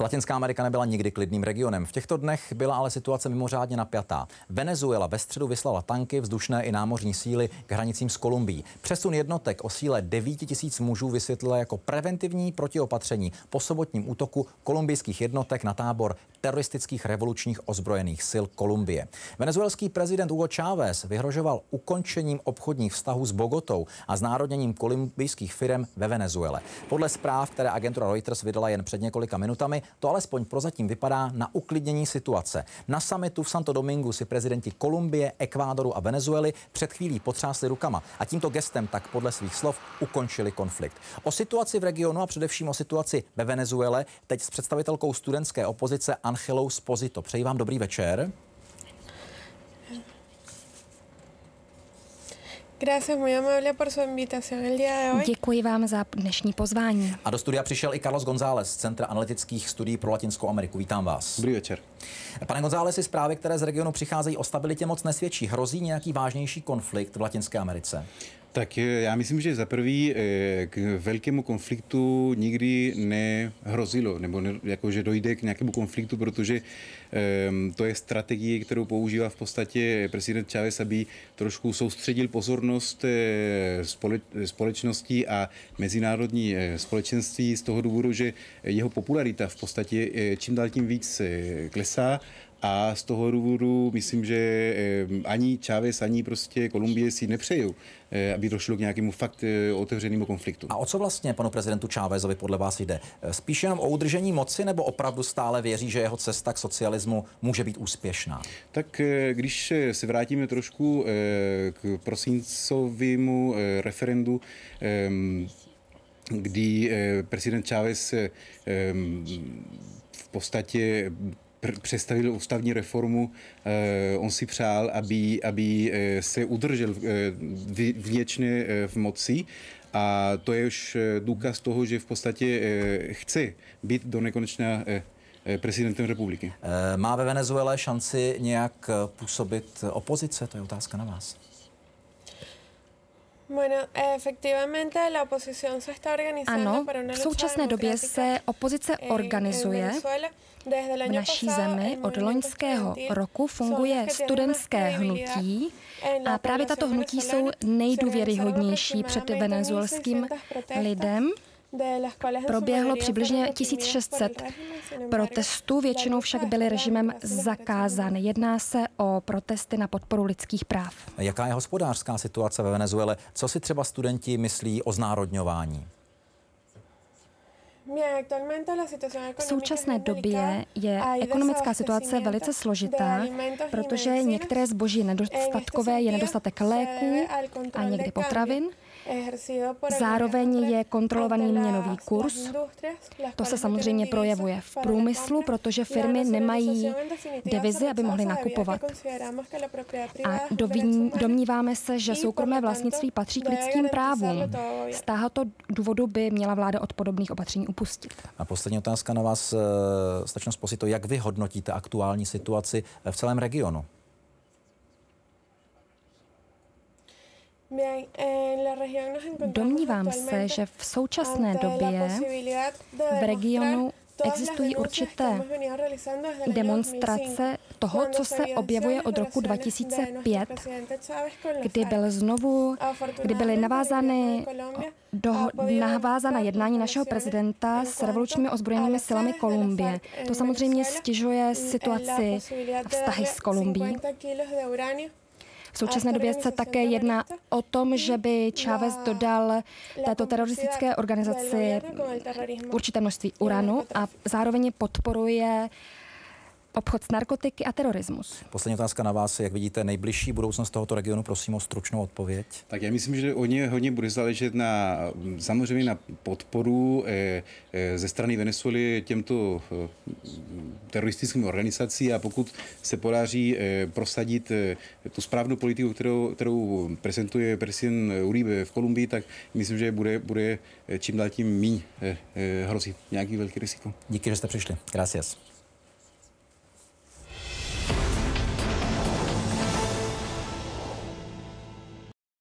Latinská Amerika nebyla nikdy klidným regionem. V těchto dnech byla ale situace mimořádně napjatá. Venezuela ve středu vyslala tanky, vzdušné i námořní síly k hranicím s Kolumbií. Přesun jednotek o síle 9 000 mužů vysvětlila jako preventivní protiopatření po sobotním útoku kolumbijských jednotek na tábor teroristických revolučních ozbrojených sil Kolumbie. Venezuelský prezident Hugo Chávez vyhrožoval ukončením obchodních vztahů s Bogotou a znárodněním kolumbijských firem ve Venezuele. Podle zpráv, které agentura Reuters vydala jen před několika minutami, to alespoň prozatím vypadá na uklidnění situace. Na summitu v Santo Domingu si prezidenti Kolumbie, Ekvádoru a Venezuely před chvílí potřásli rukama a tímto gestem tak podle svých slov ukončili konflikt. O situaci v regionu a především o situaci ve Venezuele teď s představitelkou studentské opozice Angelou Sposito. Přeji vám dobrý večer. Děkuji vám za dnešní pozvání. A do studia přišel i Carlos González z Centra analytických studií pro Latinskou Ameriku. Vítám vás. Dobrý večer. Pane Gonzálezi, zprávy, které z regionu přicházejí, o stabilitě moc nesvědčí. Hrozí nějaký vážnější konflikt v Latinské Americe? Tak já myslím, že za prvý k velkému konfliktu nikdy nehrozilo, nebo že dojde k nějakému konfliktu, protože to je strategie, kterou používá v podstatě prezident Chávez, aby trošku soustředil pozornost společnosti a mezinárodní společenství z toho důvodu, že jeho popularita v podstatě čím dál tím víc klesá. A z toho důvodu myslím, že ani Chávez, ani prostě Kolumbie si nepřejou, aby došlo k nějakému fakt otevřenému konfliktu. A o co vlastně panu prezidentu Chávezovi podle vás jde? Spíš jenom o udržení moci, nebo opravdu stále věří, že jeho cesta k socialismu může být úspěšná? Tak když se vrátíme trošku k prosincovému referendu, kdy prezident Chávez v podstatě představil ústavní reformu, on si přál, aby se udržel věčně v moci, a to je už důkaz toho, že v podstatě chce být do nekonečna prezidentem republiky. Má ve Venezuele šanci nějak působit opozice? To je otázka na vás. Ano, v současné době se opozice organizuje. V naší zemi od loňského roku funguje studentské hnutí a právě tato hnutí jsou nejdůvěryhodnější před venezuelským lidem. Proběhlo přibližně 1600 protestů, většinou však byly režimem zakázány. Jedná se o protesty na podporu lidských práv. Jaká je hospodářská situace ve Venezuele? Co si třeba studenti myslí o znárodňování? V současné době je ekonomická situace velice složitá, protože některé zboží je nedostatkové, je nedostatek léků a někdy potravin. Zároveň je kontrolovaný měnový kurz. To se samozřejmě projevuje v průmyslu, protože firmy nemají devizy, aby mohly nakupovat. A domníváme se, že soukromé vlastnictví patří k lidským právům. Z tohoto důvodu by měla vláda od podobných opatření upustit. A poslední otázka na vás, Slečno Sposito, jak vy hodnotíte aktuální situaci v celém regionu? Domnívám se, že v současné době v regionu existují určité demonstrace toho, co se objevuje od roku 2005, kdy byly navázána jednání našeho prezidenta s revolučními ozbrojenými silami Kolumbie. To samozřejmě stěžuje situaci a vztahy s Kolumbií. V současné době se také jedná o tom, by Chávez dodal této teroristické organizaci určité množství uranu a zároveň podporuje obchod s narkotiky a terorismus. Poslední otázka na vás. Jak vidíte nejbližší budoucnost tohoto regionu? Prosím o stručnou odpověď. Tak já myslím, že hodně bude záležet samozřejmě na podporu ze strany Venezuely těmto teroristickým organizacím, a pokud se podaří prosadit tu správnou politiku, kterou prezentuje prezident Uribe v Kolumbii, tak myslím, že bude čím dál tím míň hrozit nějaký velký riziko. Díky, že jste přišli. Gracias.